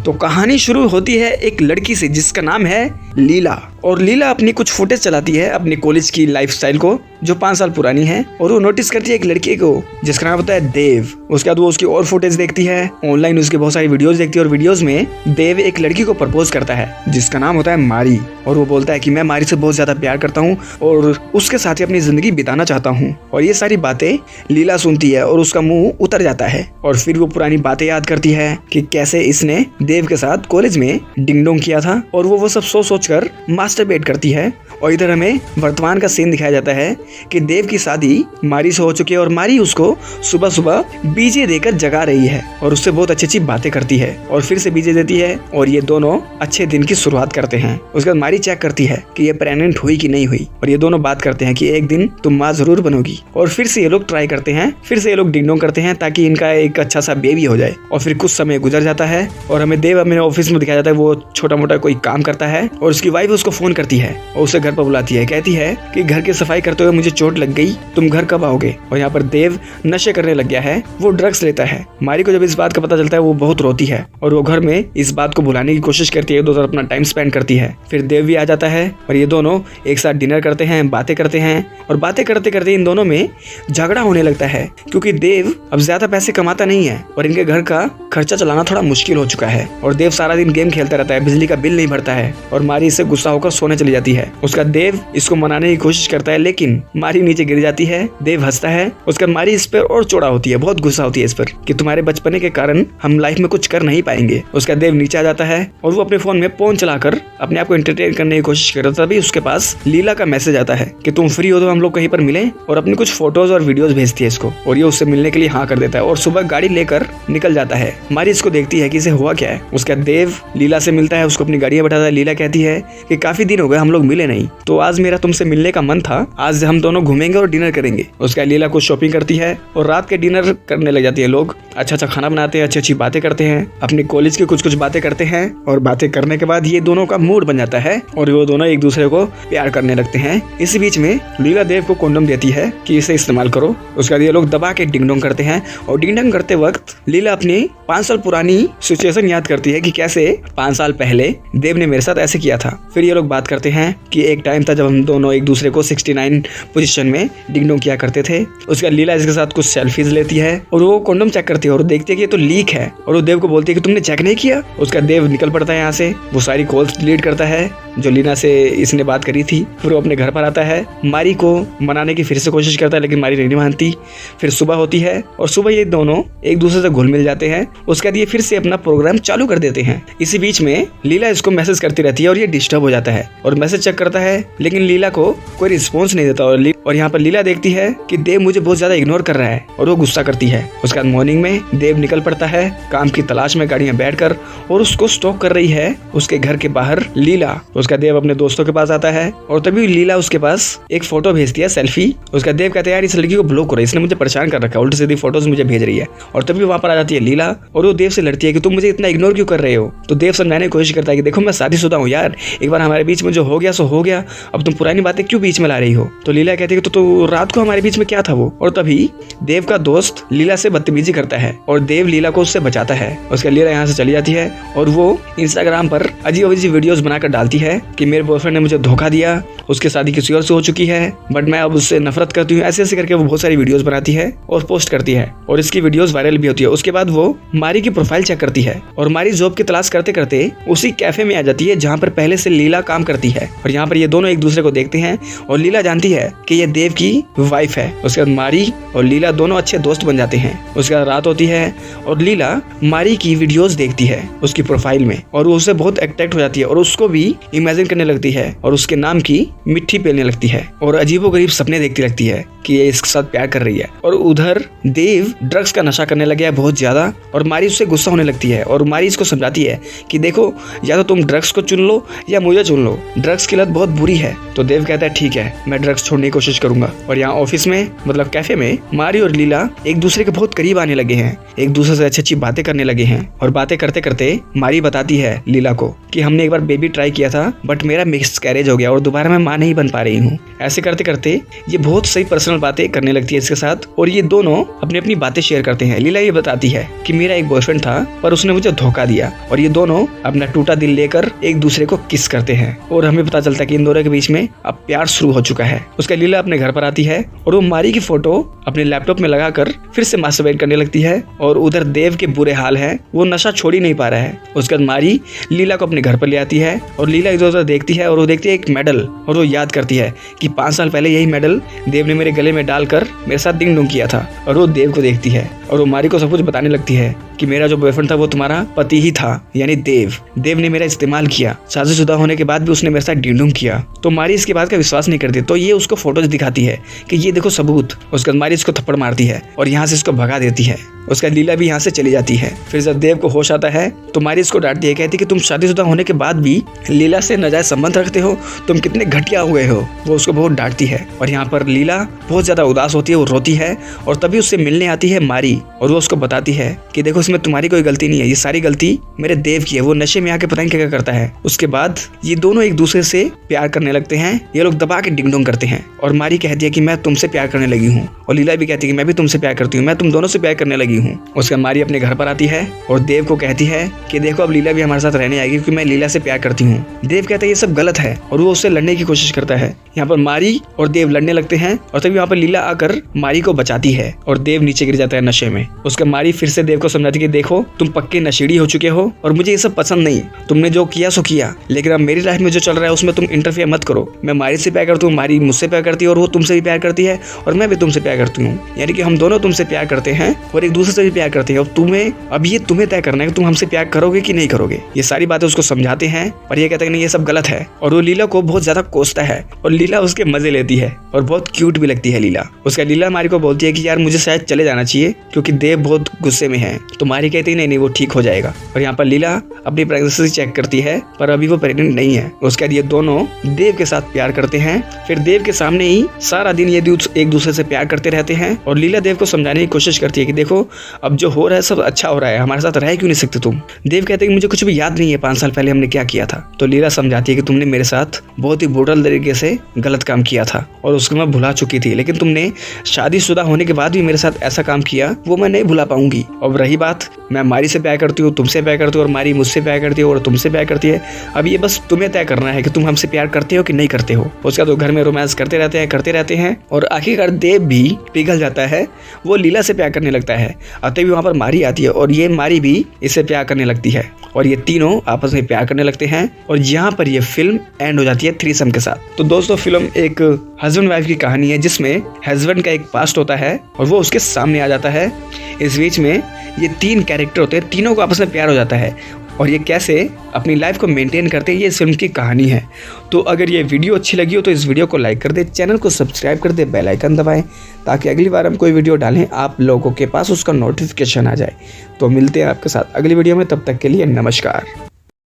तो कहानी शुरू होती है एक लड़की से जिसका नाम है लीला। और लीला अपनी कुछ फुटेज चलाती है अपने कॉलेज की लाइफस्टाइल को जो 5 साल पुरानी है, और वो नोटिस करती है एक लड़के को जिसका नाम होता है देव। उसके बाद वो उसकी और फुटेज देखती है, ऑनलाइन उसके बहुत सारी वीडियोस देखती है, और वीडियोस में देव एक लड़की को प्रपोज करता है जिसका नाम होता है मारी। और वो बोलता है कि मैं मारी से बहुत ज्यादा प्यार करता हूँ और उसके साथ ही अपनी जिंदगी बिताना चाहता हूँ। और ये सारी बातें लीला सुनती है और उसका मुंह उतर जाता है। और फिर वो पुरानी बातें याद करती है कि कैसे इसने देव के साथ कॉलेज में डिंग डोंग किया था, और वो सब सोच कर मास्टरबेट करती है। और इधर हमें वर्तमान का सीन दिखाया जाता है कि देव की शादी मारी से हो चुकी है और मारी उसको सुबह सुबह बीजे देकर जगा रही है और उससे बहुत अच्छी अच्छी बातें करती है और फिर से बीजे देती है, और ये दोनों अच्छे दिन की शुरुआत करते हैं। उसके बाद मारी चेक करती है कि ये प्रेग्नेंट हुई कि नहीं हुई, और ये दोनों बात करते हैं कि एक दिन तुम माँ जरूर बनोगी। और फिर से ये लोग ट्राई करते हैं, फिर से ये लोग डिंग डोंग करते हैं ताकि इनका एक अच्छा सा बेबी हो जाए। और फिर कुछ समय गुजर जाता है और हमें देव अपने ऑफिस में दिखाया जाता है, वो छोटा मोटा कोई काम करता है और उसकी वाइफ उसको फोन करती है और उसे घर पर बुलाती है। कहती है कि घर की सफाई करते हुए मुझे चोट लग गई, तुम घर कब आओगे। और यहाँ पर देव नशे करने लग गया है, वो ड्रग्स लेता है। मारी को जब इस बात का पता चलता है वो बहुत रोती है और वो घर में इस बात को भुलाने की कोशिश करती है, दो अपना टाइम स्पेंड करती है। फिर देव भी आ जाता है और ये दोनों एक साथ डिनर करते हैं, बातें करते हैं, और बातें करते करते इन दोनों में झगड़ा होने लगता है क्योंकि देव अब ज्यादा पैसे कमाता नहीं है और इनके घर का खर्चा चलाना थोड़ा मुश्किल हो चुका है। और देव सारा दिन गेम खेलता रहता है, बिजली का बिल नहीं भरता है, और मारी इससे गुस्सा होकर सोने चली जाती है। उसका देव इसको मनाने की कोशिश करता है लेकिन मारी नीचे गिर जाती है। देव हंसता है, उसका मारी इस पर और चौड़ा होती है, बहुत गुस्सा होती है इस पर कि तुम्हारे बचपने के कारण हम लाइफ में कुछ कर नहीं पाएंगे। उसका देव नीचे आ जाता है और वो अपने फोन में फोन चलाकर अपने आप को एंटरटेन करने की कोशिश कर रहा था। तभी उसके पास लीला का मैसेज आता है कि तुम फ्री हो तो हम लोग कहीं पर मिलें, और अपनी कुछ फोटोज और वीडियोस भेजती है इसको, और ये उससे मिलने के लिए हाँ कर देता है और सुबह गाड़ी लेकर निकल जाता है। मारी इसको देखती है कि इसे हुआ क्या है। उसका देव लीला से मिलता है, उसको अपनी गाड़ी में बैठाता है। लीला कहती है कि काफी दिन हो गए हम लोग मिले नहीं, तो आज मेरा तुमसे मिलने का मन था, आज हम दोनों घूमेंगे और डिनर करेंगे। उसका लीला कुछ शॉपिंग करती है और रात के डिनर करने लग जाती है। लोग अच्छा अच्छा खाना बनाते हैं, अच्छी अच्छी बातें करते हैं, अपनी कॉलेज की कुछ कुछ बातें करते हैं, और बातें करने के बाद ये दोनों का मूड बन जाता है और वो दोनों एक दूसरे को प्यार करने लगते हैं। इसी बीच में लीला देव को कॉन्डोम देती है कि इसे इस्तेमाल करो। उसका ये लोग दबा के डिंग डोंग करते हैं, और डिंग डोंग करते वक्त लीला अपनी 5 साल पुरानी सिचुएशन याद करती है कि कैसे 5 साल पहले देव ने मेरे साथ ऐसे किया था। फिर ये लोग बात करते हैं कि एक टाइम था जब हम दोनों एक दूसरे को 69 पोजीशन में डिंग डोंग किया करते थे। उसका लीला इसके साथ कुछ सेल्फीज लेती है और वो कॉन्डोम चेक करती है और देखती है कि ये तो लीक है, और वो देव को बोलती है कि तुमने चेक नहीं किया। उसका देव निकल पड़ता है यहाँ से, वो सारी कॉल्स डिलीट करता है जो लीना से इसने बात करी थी। फिर वो अपने घर पर आता है, मारी को मनाने की फिर से कोशिश करता है लेकिन मारी नहीं मानती। फिर सुबह होती है और सुबह ये दोनों एक दूसरे से घुल मिल जाते हैं। उसके बाद ये फिर से अपना प्रोग्राम चालू कर देते हैं। इसी बीच में लीला इसको मैसेज करती रहती है और ये डिस्टर्ब हो जाता है और मैसेज चेक करता है लेकिन लीला को कोई रिस्पॉन्स नहीं देता। और यहाँ पर लीला देखती है कि देव मुझे बहुत ज्यादा इग्नोर कर रहा है और वो गुस्सा करती है। उसके बाद मॉर्निंग में देव निकल पड़ता है काम की तलाश में गाड़ी में बैठकर, और उसको स्टॉक कर रही है उसके घर के बाहर लीला। उसका देव अपने दोस्तों के पास आता है और तभी लीला उसके पास एक फोटो भेजती है सेल्फी। उसका देव कहता है यार इस लड़की को ब्लॉक करो, इसने मुझे परेशान कर रखा है, उल्टी सीधी फोटोज मुझे भेज रही है। और तभी वहां पर आ जाती है लीला और वो देव से लड़ती है कि तुम मुझे इतना इग्नोर क्यों कर रहे हो। तो देव समझाने की कोशिश करता है कि देखो मैं शादीशुदा हूँ यार, एक बार हमारे बीच में जो हो गया सो हो गया, अब तुम पुरानी बातें क्यों बीच में ला रही हो। तो लीला कहती है कि तो रात को हमारे बीच में क्या था वो। और तभी देव का दोस्त लीला से बदतमीजी करता है और देव लीला को उससे बचाता है। उसका लीला यहाँ से चली जाती है और वो इंस्टाग्राम पर अजीब अजीब वीडियोस बनाकर डालती है कि मेरे बॉयफ्रेंड ने मुझे धोखा दिया, उसकी शादी किसी और से हो चुकी है, बट मैं अब उससे नफरत करती हूँ। ऐसे ऐसे करके वो बहुत सारी वीडियोस बनाती है और पोस्ट करती है और इसकी वीडियोस वायरल भी होती है। उसके बाद वो मारी की प्रोफाइल चेक करती है और मारी जॉब की तलाश करते करते उसी कैफे में आ जाती है जहाँ पर पहले से लीला काम करती है। और यहाँ पर ये दोनों एक दूसरे को देखते हैं और लीला जानती है कि ये देव की वाइफ है। उसके बाद मारी और लीला दोनों अच्छे दोस्त बन जाते हैं। उसके बाद रात होती है और लीला मारी की वीडियोस देखती है उसकी प्रोफाइल में और वो उससे बहुत अट्रैक्ट हो जाती है और उसको भी इमेजिन करने लगती है और उसके नाम की मिट्टी पेलने लगती है और अजीबोगरीब सपने देखती लगती है कि ये इसके साथ प्यार कर रही है। और उधर देव ड्रग्स का नशा करने लग गया है बहुत ज्यादा और मारी उससे गुस्सा होने लगती है और मारी इसको समझाती है कि देखो या तो तुम ड्रग्स को चुन लो या मुझे चुन लो, ड्रग्स की लत बहुत बुरी है। तो देव कहता है ठीक है मैं ड्रग्स छोड़ने ढूंढने की कोशिश करूंगा। और यहाँ ऑफिस में मतलब कैफे में मारी और लीला एक दूसरे के बहुत करीब आने लगे हैं, एक दूसरे से अच्छी अच्छी बातें करने लगे हैं। और बातें करते करते मारी बताती है लीला को कि हमने एक बार बेबी ट्राई किया था बट मेरा मिसकैरेज हो गया और दोबारा मैं माँ नहीं बन पा रही हूँ। ऐसे करते करते ये बहुत सही पर्सनल बातें करने लगती है इसके साथ और ये दोनों अपनी अपनी बातें शेयर करते हैं। लीला ये बताती है कि मेरा एक बॉयफ्रेंड था पर उसने मुझे धोखा दिया और ये दोनों अपना टूटा दिल लेकर एक दूसरे को किस करते हैं और हमें पता चलता है कि इन दोनों के बीच में अब प्यार शुरू हो चुका है। उसका लीला अपने घर पर आती है और वो मारी की फोटो अपने लैपटॉप में लगाकर फिर से मास्टरबेट करने लगती है और उधर देव के बुरे हाल है, वो नशा छोड़ ही नहीं पा रहा है। उसके बाद मारी लीला को अपने घर पर ले आती है और लीला इधर उधर देखती है और वो देखती है एक मेडल और वो याद करती है कि 5 साल पहले यही मेडल देव ने मेरे गले में डालकर मेरे साथ डिंग डोंग किया था। और वो देव को देखती है और वो मारी को सब कुछ बताने लगती है कि मेरा जो बॉयफ्रेंड था वो तुम्हारा पति ही था, यानी देव ने मेरा इस्तेमाल किया, शादीशुदा होने के बाद भी उसने मेरे साथ डिंग डोंग किया। तो मारी इसके बाद का विश्वास नहीं करती तो ये उसको फोटोज दिखाती है कि ये देखो सबूत। उसके बाद मारी इसको थप्पड़ मारती है और यहाँ से इसको भगा देती है। उसका लीला भी यहाँ से चली जाती है। फिर जब देव को होश आता है तो मारी इसको डांटती है, कहती कि तुम शादीशुदा होने के बाद भी लीला से नाजायज संबंध रखते हो, तुम कितने घटिया हुए हो। वो उसको बहुत डांटती है और यहाँ पर लीला बहुत ज्यादा उदास होती है, वो रोती है और तभी उससे मिलने आती है मारी और वो उसको बताती है कि देखो इसमें तुम्हारी कोई गलती नहीं है, ये सारी गलती मेरे देव की है, वो नशे में आके पता नहीं क्या करता है। उसके बाद ये दोनों एक दूसरे से प्यार करने लगते हैं, ये लोग दबा के डिंग डोंग करते हैं और मारी कहती है कि मैं तुमसे प्यार करने लगी हूँ और लीला भी कहती है कि मैं भी तुमसे प्यार करती हूँ, मैं तुम दोनों से प्यार करने लगी हूँ। उसके मारी अपने घर पर आती है और देव को कहती है कि देखो अब लीला भी हमारे साथ रहने आएगी क्योंकि मैं लीला से प्यार करती हूँ। देव कहता है ये सब गलत है और वो उससे लड़ने की कोशिश करता है। यहाँ पर मारी और देव लड़ने लगते हैं और तभी वहाँ पर लीला आकर मारी को बचाती है और देव नीचे गिर जाता है नशे में। उसका मारी फिर से देव को समझाती है कि देखो तुम पक्के नशेड़ी हो चुके हो और मुझे ये सब पसंद नहीं, तुमने जो किया सो किया, लेकिन अब मेरी लाइफ में जो चल रहा है उसमें तुम इंटरफेयर मत करो। मैं मारी से प्यार करती हूँ, मारी मुझसे प्यार करती है और वो तुमसे भी प्यार करती है और मैं भी तुमसे प्यार करती हूँ, यानी कि हम दोनों तुमसे प्यार करते हैं और एक दूसरे से भी प्यार करते हैं। अब ये तुम्हें तय करना है कि तुम हमसे प्यार करोगे कि नहीं करोगे। ये सारी बातें उसको समझाते हैं पर ये कहते हैं नहीं ये सब गलत है और वो लीला को बहुत ज्यादा कोसता है और लीला उसके मजे लेती है और बहुत क्यूट भी लगती है लीला। उसका लीला मारी को बोलती है कि यार मुझे शायद चले जाना चाहिए क्योंकि देव बहुत गुस्से में है। तो मारी कहती है नहीं वो ठीक हो जाएगा। और यहाँ पर लीला अपनी प्रेगनेंसी चेक करती है पर अभी वो प्रेग्नेंट नहीं है। उसके बाद ये दोनों देव के साथ प्यार करते हैं। फिर देव के सामने ही सारा दिन ये एक दूसरे से प्यार करते रहते हैं और लीला देव को समझाने की कोशिश करती है कि देखो अब जो हो रहा है सब अच्छा हो रहा है, हमारे साथ रह क्यों नहीं सकते तुम। देव कहते हैं कि मुझे कुछ भी याद नहीं है 5 साल पहले हमने क्या किया था। तो लीला समझाती है कि तुमने मेरे साथ बहुत ही ब्रूटल तरीके से गलत काम किया था और उसको मैं भुला चुकी थी, लेकिन तुमने शादीशुदा होने के बाद भी मेरे साथ ऐसा काम किया वो मैं नहीं भुला पाऊंगी। अब रही बात मैं मारी से प्यार करती हूँ, तुमसे प्यार करती हूँ और मारी मुझसे प्यार करती है और तुमसे प्यार करती है। अब ये बस तुम्हें तय करना है कि तुम हमसे प्यार करते हो कि नहीं करते हो। उसका तो घर में रोमांस करते रहते हैं और आखिरकार देव भी पिघल जाता है, वो लीला से प्यार करने लगता है। तभी वहाँ पर मारी आती है और ये मारी भी इससे प्यार करने लगती है और ये तीनों आपस में प्यार करने लगते हैं और यहाँ पर ये फिल्म एंड हो जाती है थ्रीसम के साथ। तो दोस्तों फिल्म एक हस्बैंड वाइफ की कहानी है जिसमें हस्बैंड का एक पास्ट होता है और वो उसके सामने आ जाता है। इस बीच में ये 3 कैरेक्टर होते हैं, तीनों को आपस में प्यार हो जाता है और ये कैसे अपनी लाइफ को मेंटेन करते हैं ये इस फिल्म की कहानी है। तो अगर ये वीडियो अच्छी लगी हो तो इस वीडियो को लाइक कर दे, चैनल को सब्सक्राइब कर दे, बेल आइकन दबाएं ताकि अगली बार हम कोई वीडियो डालें आप लोगों के पास उसका नोटिफिकेशन आ जाए। तो मिलते हैं आपके साथ अगली वीडियो में, तब तक के लिए नमस्कार।